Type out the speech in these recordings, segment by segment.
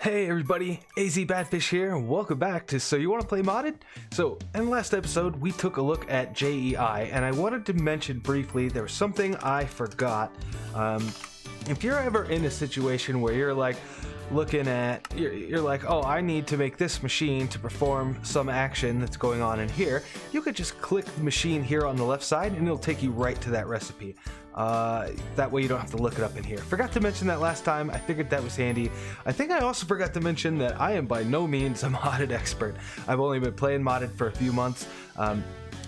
Hey everybody, AZ Badfish here, welcome back to So You Want to Play Modded? So, in the last episode, we took a look at JEI, and I wanted to mention briefly, there was something I forgot. If you're ever in a situation where you're like, you're like, oh, I need to make this machine to perform some action that's going on in here, you could just click the machine here on the left side and it'll take you right to that recipe. That way you don't have to look it up in here. Forgot to mention that last time. I figured that was handy. I think I also forgot to mention that I am by no means a modded expert. I've only been playing modded for a few months.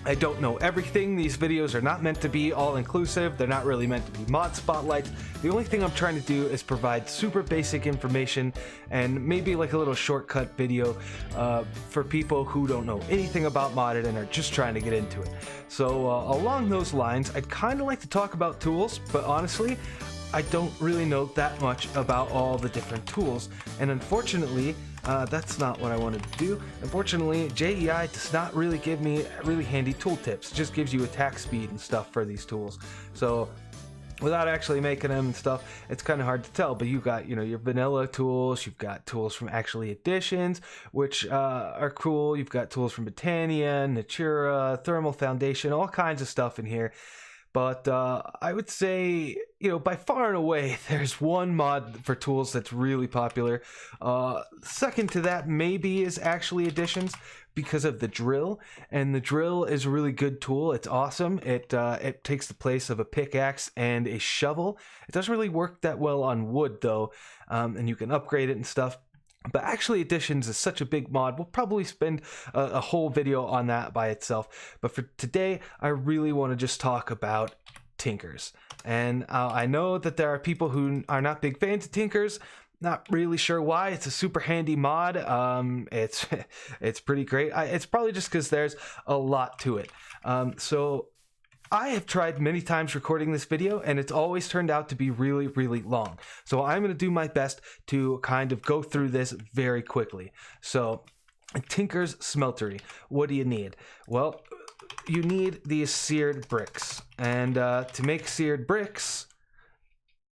I don't know everything. These videos are not meant to be all-inclusive. They're not really meant to be mod spotlights. The only thing I'm trying to do is provide super basic information and maybe like a little shortcut video for people who don't know anything about modded and are just trying to get into it. So along those lines, I'd kind of like to talk about tools, but honestly, I don't really know that much about all the different tools, and unfortunately, that's not what I wanted to do. Unfortunately, JEI does not really give me really handy tool tips. It just gives you attack speed and stuff for these tools. So without actually making them and stuff, it's kind of hard to tell. But you've got, your vanilla tools. You've got tools from actually editions, which are cool. You've got tools from Britannia, Natura, Thermal Foundation, all kinds of stuff in here. But I would say, by far and away, there's one mod for tools that's really popular. Second to that maybe is actually additions because of the drill. And the drill is a really good tool. It's awesome. It takes the place of a pickaxe and a shovel. It doesn't really work that well on wood, though, and you can upgrade it and stuff. But actually, additions is such a big mod, we'll probably spend a whole video on that by itself. But for today, I really want to just talk about tinkers. And I know that there are people who are not big fans of tinkers. Not really sure why. It's a super handy mod. It's pretty great. It's probably just because there's a lot to it. So I have tried many times recording this video, and it's always turned out to be really, really long. So I'm going to do my best to kind of go through this very quickly. So, Tinker's Smeltery. What do you need? Well, you need these seared bricks. And to make seared bricks,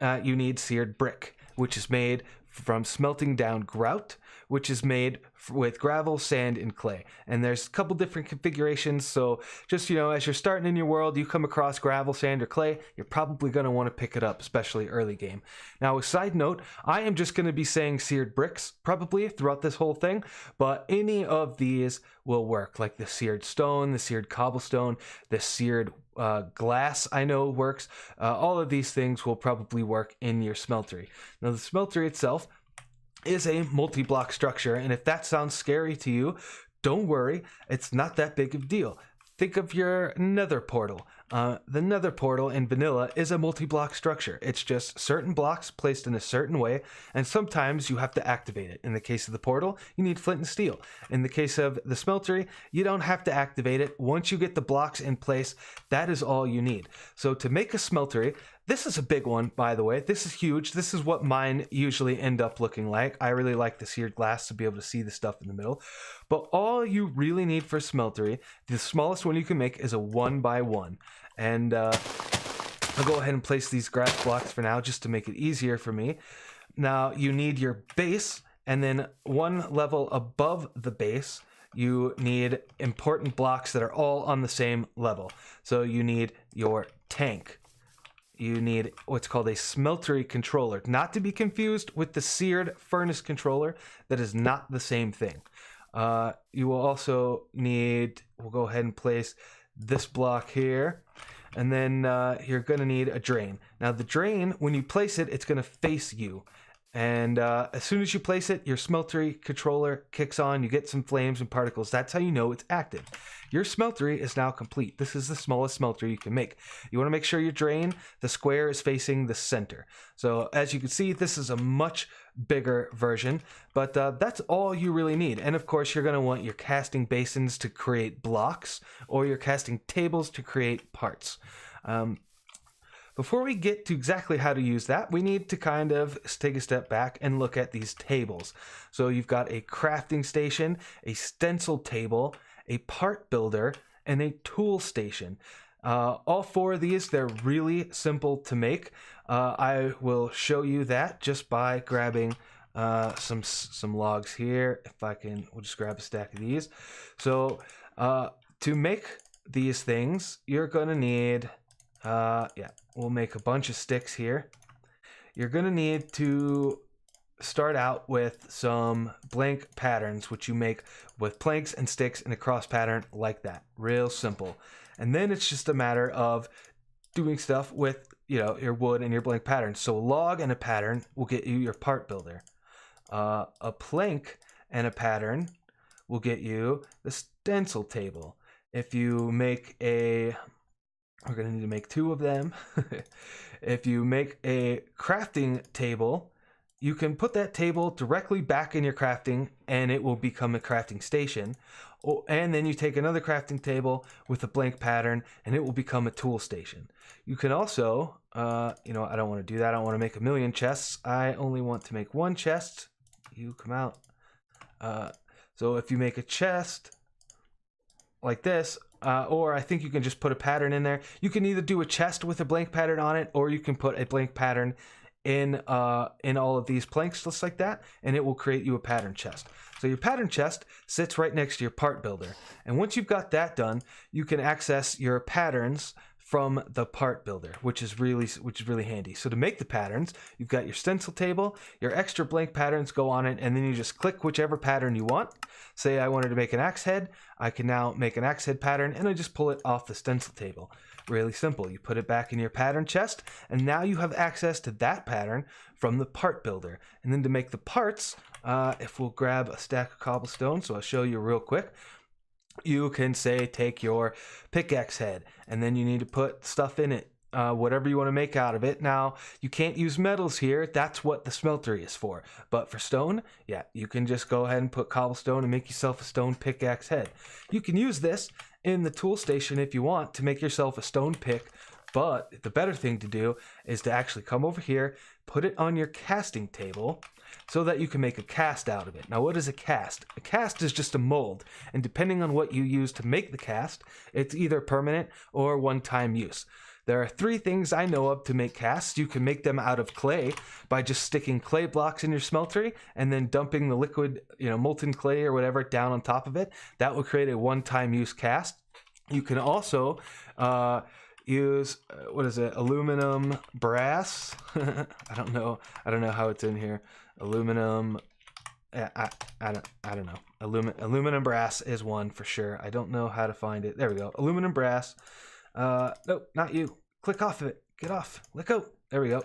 you need seared brick, which is made from smelting down grout, which is made with gravel, sand, and clay. And there's a couple different configurations, so just, as you're starting in your world, you come across gravel, sand, or clay, you're probably going to want to pick it up, especially early game. Now, a side note, I am just going to be saying seared bricks, probably, throughout this whole thing, but any of these will work, like the seared stone, the seared cobblestone, the seared glass I know works. All of these things will probably work in your smeltery. Now, the smeltery itself is a multi-block structure, and if that sounds scary to you, don't worry, it's not that big of a deal. Think of your nether portal. The nether portal in vanilla is a multi-block structure. It's just certain blocks placed in a certain way, and sometimes you have to activate it. In the case of the portal, you need flint and steel. In the case of the smeltery, you don't have to activate it. Once you get the blocks in place, that is all you need. So to make a smeltery, this is a big one, by the way. This is huge. This is what mine usually end up looking like. I really like the seared glass to be able to see the stuff in the middle. But all you really need for smeltery, the smallest one you can make is a 1x1. And I'll go ahead and place these grass blocks for now just to make it easier for me. Now, you need your base, and then one level above the base, you need important blocks that are all on the same level. So you need your tank. You need what's called a smeltery controller, not to be confused with the seared furnace controller. That is not the same thing. You will also need, we'll go ahead and place this block here, and then you're going to need a drain. Now the drain, when you place it, it's going to face you. And as soon as you place it, your smeltery controller kicks on, you get some flames and particles. That's how you know it's active. Your smeltery is now complete. This is the smallest smeltery you can make. You want to make sure your drain, the square is facing the center. So as you can see, this is a much bigger version, but that's all you really need. And of course, you're going to want your casting basins to create blocks, or your casting tables to create parts. Before we get to exactly how to use that, we need to kind of take a step back and look at these tables. So you've got a crafting station, a stencil table, a part builder, and a tool station. All four of these, they're really simple to make. I will show you that just by grabbing some logs here. If I can, we'll just grab a stack of these. So to make these things, you're gonna need yeah, we'll make a bunch of sticks here. You're gonna need to start out with some blank patterns, which you make with planks and sticks in a cross pattern like that. Real simple. And then it's just a matter of doing stuff with, you know, your wood and your blank patterns. So a log and a pattern will get you your part builder. A plank and a pattern will get you the stencil table. If you make a, we're going to need to make 2 of them. If you make a crafting table, you can put that table directly back in your crafting and it will become a crafting station. And then you take another crafting table with a blank pattern and it will become a tool station. You can also, you know, I don't want to do that. I don't want to make a million chests. I only want to make 1 chest. You come out. So if you make a chest like this, or I think you can just put a pattern in there. You can either do a chest with a blank pattern on it, or you can put a blank pattern in all of these planks just like that, and it will create you a pattern chest. So your pattern chest sits right next to your part builder, and once you've got that done, you can access your patterns from the part builder, which is really handy. So to make the patterns, you've got your stencil table, your extra blank patterns go on it, and then you just click whichever pattern you want. Say I wanted to make an axe head, I can now make an axe head pattern, and I just pull it off the stencil table. Really simple. You put it back in your pattern chest, and now you have access to that pattern from the part builder. And then to make the parts, if we'll grab a stack of cobblestone, so I'll show you real quick. You can say take your pickaxe head, and then you need to put stuff in it, whatever you want to make out of it. Now, you can't use metals here. That's what the smeltery is for. But for stone, yeah, you can just go ahead and put cobblestone and make yourself a stone pickaxe head. You can use this in the tool station if you want to make yourself a stone pick, but the better thing to do is to actually come over here, put it on your casting table so that you can make a cast out of it. Now, what is a cast? A cast is just a mold, and depending on what you use to make the cast, it's either permanent or one-time use. There are 3 things I know of to make casts. You can make them out of clay by just sticking clay blocks in your smeltery and then dumping the liquid, you know, molten clay or whatever down on top of it. That will create a one-time use cast. You can also use what is it? Aluminum brass. I don't know how it's in here. Aluminum. I don't know. Aluminum brass is one for sure. I don't know how to find it. There we go. Aluminum brass. No, not you. Click off of it. Get off. Let go. There we go.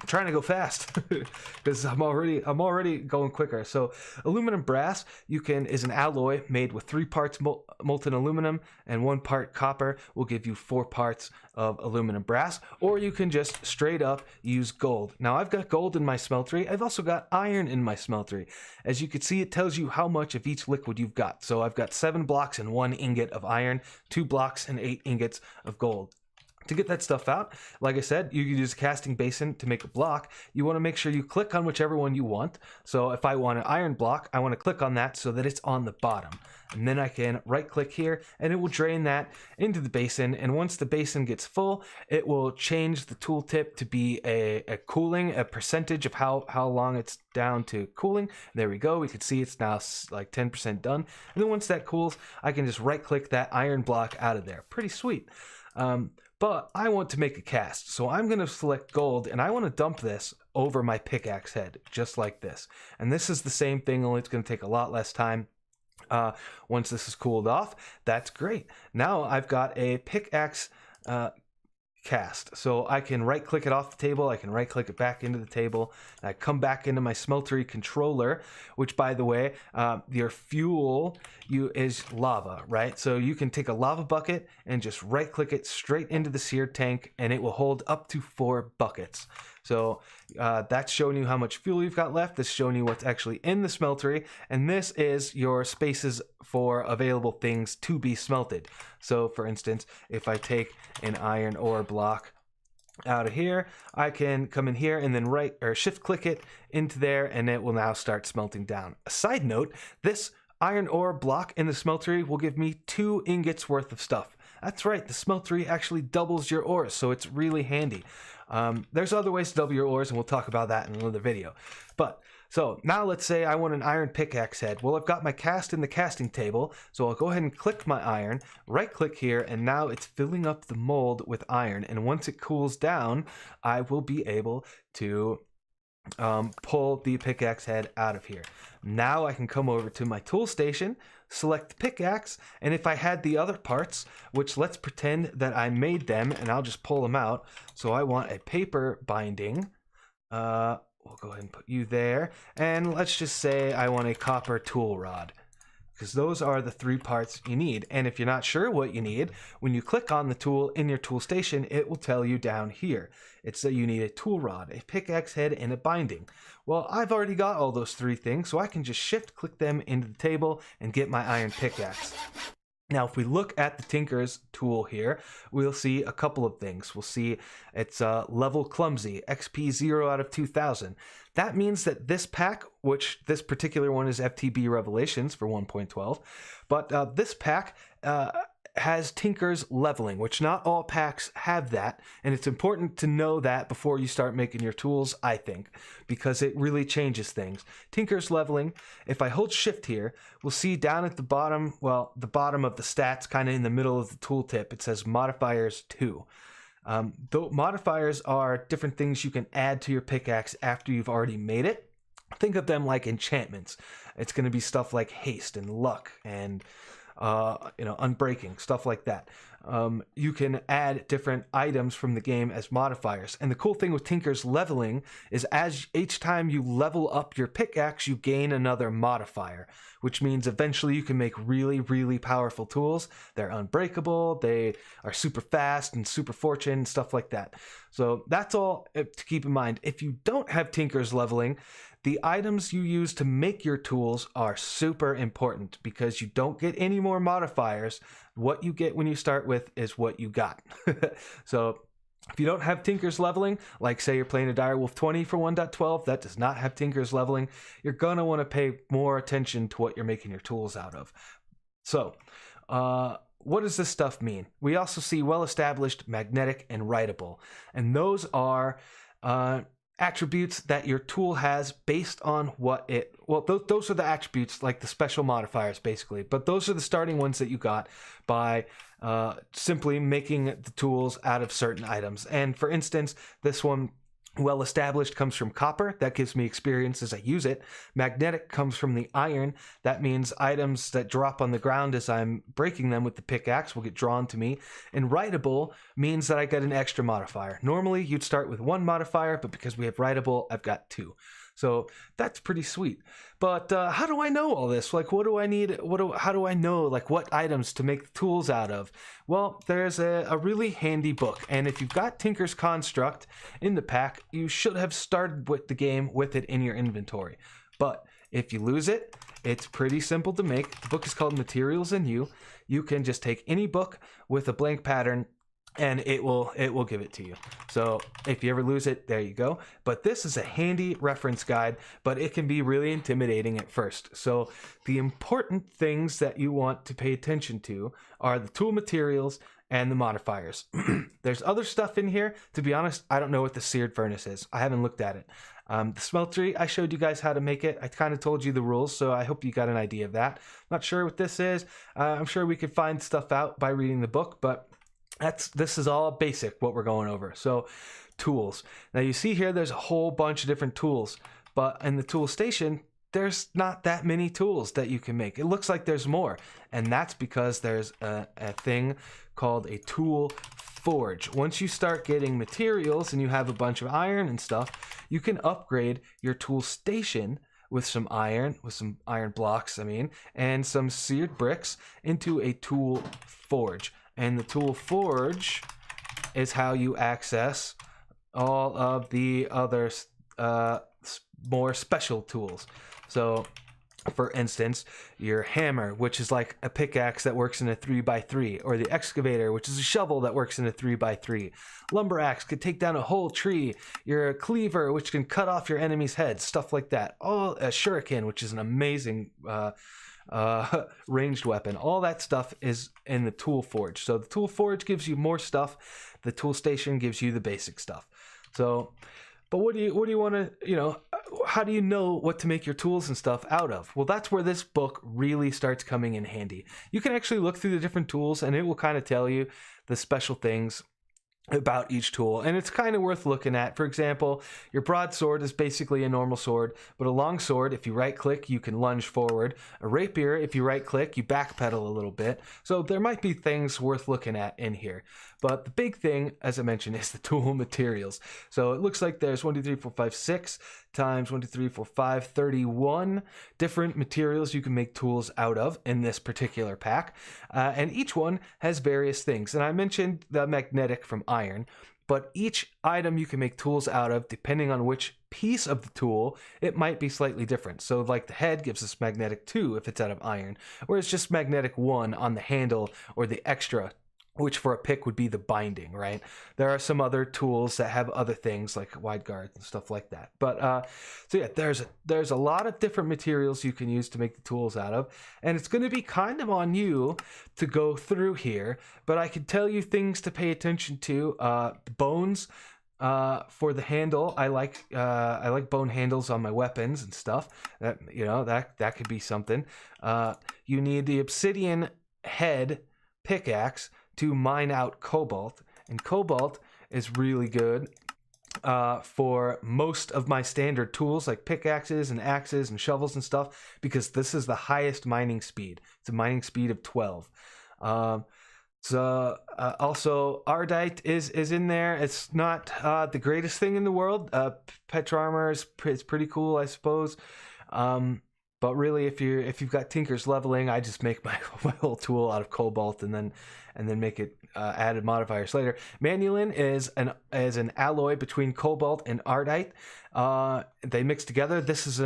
I'm trying to go fast because I'm already going quicker. So aluminum brass is an alloy made with 3 parts molten aluminum and 1 part copper will give you 4 parts of aluminum brass, or you can just straight up use gold. Now I've got gold in my smeltery. I've also got iron in my smeltery. As you can see, it tells you how much of each liquid you've got. So I've got 7 blocks and 1 ingot of iron, 2 blocks and 8 ingots of gold. To get that stuff out, like I said, you can use a casting basin to make a block. You want to make sure you click on whichever one you want. So if I want an iron block, I want to click on that so that it's on the bottom. And then I can right click here and it will drain that into the basin. And once the basin gets full, it will change the tooltip to be a percentage of how long it's down to cooling. There we go. We can see it's now like 10% done. And then once that cools, I can just right click that iron block out of there. Pretty sweet. But I want to make a cast, so I'm going to select gold, and I want to dump this over my pickaxe head, just like this. And this is the same thing, only it's going to take a lot less time. Once this is cooled off, that's great. Now I've got a pickaxe cast, so I can right click it off the table, I can right click it back into the table, and I come back into my smeltery controller, which by the way, your fuel is lava, right? So you can take a lava bucket and just right click it straight into the seared tank and it will hold up to 4 buckets. So that's showing you how much fuel you've got left. This is showing you what's actually in the smeltery, and this is your spaces for available things to be smelted. So for instance, if I take an iron ore block out of here, I can come in here and then right or shift click it into there and it will now start smelting down. A side note, this iron ore block in the smeltery will give me 2 ingots worth of stuff. That's right, the smeltery actually doubles your ores, so it's really handy. There's other ways to double your ores, and we'll talk about that in another video. But so now let's say I want an iron pickaxe head. Well, I've got my cast in the casting table, so I'll go ahead and click my iron, right click here, and now it's filling up the mold with iron. And once it cools down, I will be able to pull the pickaxe head out of here. Now I can come over to my tool station, select the pickaxe, and if I had the other parts, which let's pretend that I made them, and I'll just pull them out. So I want a paper binding. We'll go ahead and put you there, and let's just say I want a copper tool rod, because those are the 3 parts you need. And if you're not sure what you need, when you click on the tool in your tool station, it will tell you down here. It's that you need a tool rod, a pickaxe head, and a binding. Well, I've already got all those 3 things, so I can just shift click them into the table and get my iron pickaxe. Now, if we look at the Tinker's tool here, we'll see a couple of things. We'll see it's level clumsy, XP 0 out of 2000. That means that this pack, which this particular one is FTB Revelations for 1.12, but this pack has Tinker's leveling, which not all packs have that, and it's important to know that before you start making your tools, I think, because it really changes things. Tinker's leveling, if I hold shift here, we'll see down at the bottom, well, the bottom of the stats, kind of in the middle of the tooltip, it says modifiers 2. Though modifiers are different things you can add to your pickaxe after you've already made it. Think of them like enchantments. It's going to be stuff like haste and luck and unbreaking, stuff like that. You can add different items from the game as modifiers. And the cool thing with Tinker's leveling is as each time you level up your pickaxe, you gain another modifier, which means eventually you can make really, really powerful tools. They're unbreakable, they are super fast and super fortune, stuff like that. So that's all to keep in mind. If you don't have Tinker's leveling, the items you use to make your tools are super important because you don't get any more modifiers. What you get when you start with is what you got. So if you don't have Tinker's leveling, like say you're playing a Direwolf 20 for 1.12 that does not have Tinker's leveling, you're going to want to pay more attention to what you're making your tools out of. So what does this stuff mean? We also see well-established, magnetic, and writable. And those are attributes that your tool has based on what it, well, those are the attributes, like the special modifiers basically, but those are the starting ones that you got by simply making the tools out of certain items. And for instance, this one, well established, comes from copper. That gives me experience as I use it. Magnetic comes from the iron. That means items that drop on the ground as I'm breaking them with the pickaxe will get drawn to me. And writable means that I get an extra modifier. Normally you'd start with 1 modifier, but because we have writable, I've got 2. So that's pretty sweet. But how do I know all this? Like, what do I need? How do I know, like, what items to make the tools out of? Well, there's a really handy book. And if you've got Tinker's Construct in the pack, you should have started with the game with it in your inventory. But if you lose it, it's pretty simple to make. The book is called Materials and You. You can just take any book with a blank pattern, and it will give it to you. So if you ever lose it, there you go. But this is a handy reference guide, but it can be really intimidating at first. So the important things that you want to pay attention to are the tool materials and the modifiers. There's other stuff in here. To be honest, I don't know what the seared furnace is. I haven't looked at it. The Smeltery, I showed you guys how to make it. I kind of told you the rules, so I hope you got an idea of that. Not sure what this is. I'm sure we could find stuff out by reading the book, but this is all basic what we're going over. So tools. Now you see here there's a whole bunch of different tools, but in the tool station there's not that many tools that you can make. It looks like there's more, and that's because there's a thing called a tool forge. Once you start getting materials and you have a bunch of iron and stuff, you can upgrade your tool station with some iron blocks, and some seared bricks into a tool forge. And the tool forge is how you access all of the other more special tools. So for instance, your hammer, which is like a pickaxe that works in a 3x3, or the excavator, which is a shovel that works in a 3x3. Lumber axe could take down a whole tree. Your cleaver, which can cut off your enemy's heads, stuff like that. A shuriken, which is an amazing ranged weapon. All that stuff is in the tool forge. So the tool forge gives you more stuff. The tool station gives you the basic stuff. So, but what do you want to, how do you know what to make your tools and stuff out of? Well, that's where this book really starts coming in handy. You can actually look through the different tools and it will kind of tell you the special things about each tool, and it's kind of worth looking at. For example, your broadsword is basically a normal sword, but a long sword, if you right click, you can lunge forward. A rapier, if you right click, you backpedal a little bit. So there might be things worth looking at in here. But the big thing, as I mentioned, is the tool materials. So it looks like there's 1, 2, 3, 4, 5, 6 times 1, 2, 3, 4, 5, 31 different materials you can make tools out of in this particular pack. And each one has various things. And I mentioned the magnetic from iron, but each item you can make tools out of, depending on which piece of the tool, it might be slightly different. So like the head gives us magnetic 2 if it's out of iron, whereas just magnetic 1 on the handle or the extra, which for a pick would be the binding, right? There are some other tools that have other things like wide guards and stuff like that. But so yeah, there's a lot of different materials you can use to make the tools out of, and it's going to be kind of on you to go through here. But I can tell you things to pay attention to. The bones for the handle, I like bone handles on my weapons and stuff. That that could be something. You need the obsidian head pickaxe to mine out cobalt, and cobalt is really good for most of my standard tools like pickaxes and axes and shovels and stuff, because this is the highest mining speed. It's a mining speed of 12. Also ardite is in there. It's not the greatest thing in the world. Petra armor is pretty cool, I suppose. But really, if you've got Tinker's leveling, I just make my whole tool out of cobalt and then make it added modifiers later. Manulin is an alloy between cobalt and ardite. They mix together. This is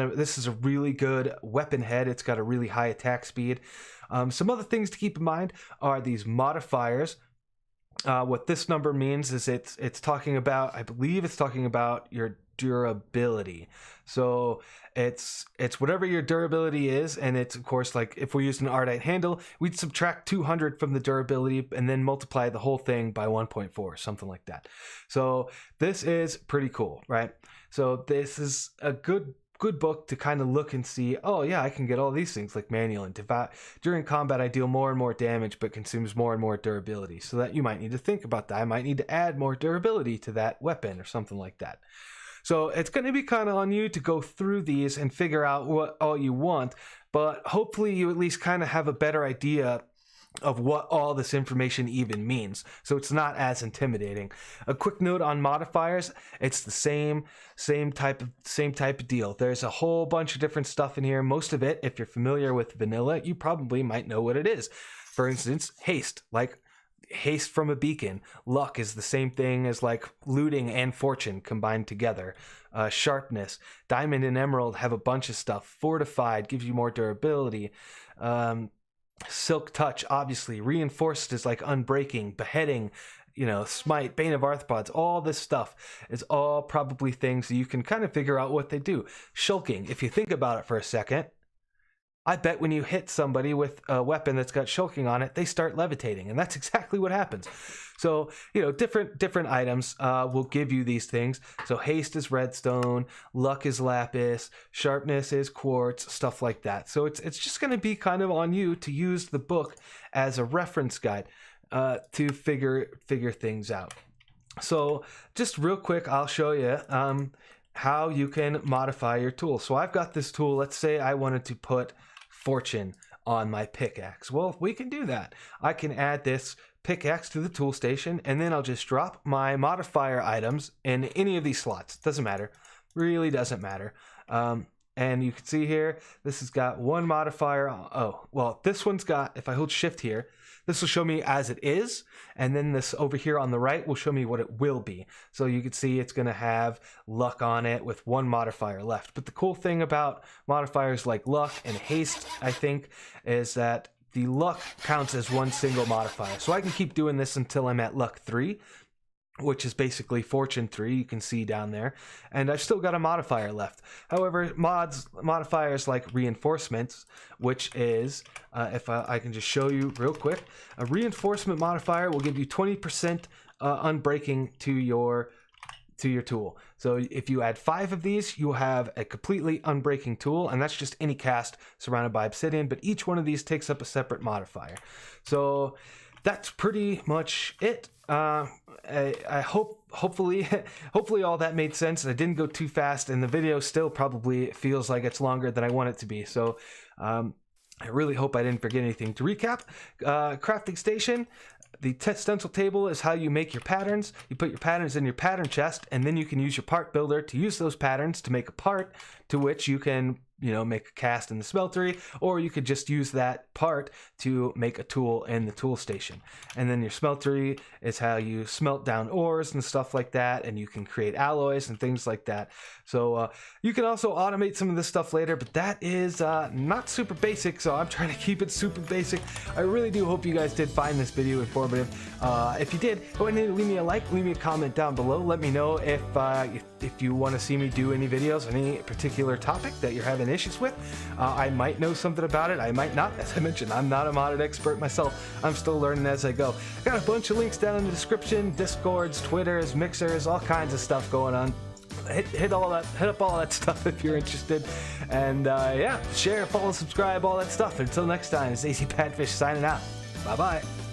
a really good weapon head. It's got a really high attack speed. Some other things to keep in mind are these modifiers. What this number means is it's talking about, I believe it's talking about your durability. So it's whatever your durability is, and it's of course, like if we used an ardite handle, we'd subtract 200 from the durability and then multiply the whole thing by 1.4, something like that. So this is pretty cool, right? So this is a good book to kind of look and see, oh yeah, I can get all these things like Manulin. During combat, I deal more and more damage, but consumes more and more durability. So that you might need to think about that. I might need to add more durability to that weapon or something like that. So it's going to be kind of on you to go through these and figure out what all you want, but hopefully you at least kind of have a better idea of what all this information even means, so it's not as intimidating. A quick note on modifiers: it's the same type of deal. There's a whole bunch of different stuff in here. Most of it, if you're familiar with vanilla, you probably might know what it is. For instance, haste, like haste from a beacon. Luck is the same thing as like looting and fortune combined together. Sharpness, diamond and emerald have a bunch of stuff. Fortified gives you more durability. Silk touch, obviously. Reinforced is like unbreaking, beheading, smite, bane of arthropods. All this stuff is all probably things that you can kind of figure out what they do. Shulking, if you think about it for a second, I bet when you hit somebody with a weapon that's got shulking on it, they start levitating, and that's exactly what happens. So, different items will give you these things. So haste is redstone, luck is lapis, sharpness is quartz, stuff like that. So it's just going to be kind of on you to use the book as a reference guide to figure things out. So just real quick, I'll show you how you can modify your tool. So I've got this tool. Let's say I wanted to put fortune on my pickaxe. Well, we can do that. I can add this pickaxe to the tool station, and then I'll just drop my modifier items in any of these slots. Doesn't matter. Really doesn't matter. And you can see here, this has got one modifier. Oh, well, this one's got, if I hold shift here, this will show me as it is, and then this over here on the right will show me what it will be. So you can see it's going to have luck on it with one modifier left. But the cool thing about modifiers like luck and haste, I think, is that the luck counts as one single modifier. So I can keep doing this until I'm at luck 3, which is basically fortune 3, you can see down there, and I've still got a modifier left. However, modifiers like reinforcements, which is, if I can just show you real quick, a reinforcement modifier will give you 20% unbreaking to your to your tool. So if you add 5 of these, you have a completely unbreaking tool, and that's just any cast surrounded by obsidian, but each one of these takes up a separate modifier. So that's pretty much it. I hopefully all that made sense. I didn't go too fast, and the video still probably feels like it's longer than I want it to be. So I really hope I didn't forget anything. To recap, crafting station. The stencil table is how you make your patterns. You put your patterns in your pattern chest, and then you can use your part builder to use those patterns to make a part, to which you can, make a cast in the smeltery, or you could just use that part to make a tool in the tool station. And then your smeltery is how you smelt down ores and stuff like that, and you can create alloys and things like that. So you can also automate some of this stuff later, but that is not super basic, so I'm trying to keep it super basic. I really do hope you guys did find this video informative. If you did, go ahead and leave me a like, leave me a comment down below. Let me know if you want to see me do any videos on any particular topic that you're having issues with. I might know something about it, I might not. As I mentioned, I'm not a modded expert myself. I'm still learning as I go. I got a bunch of links down in the description, Discords, Twitters, Mixers, all kinds of stuff going on. Hit up all that stuff if you're interested. And yeah, share, follow, subscribe, all that stuff. Until next time, it's AC Badfish signing out. Bye bye.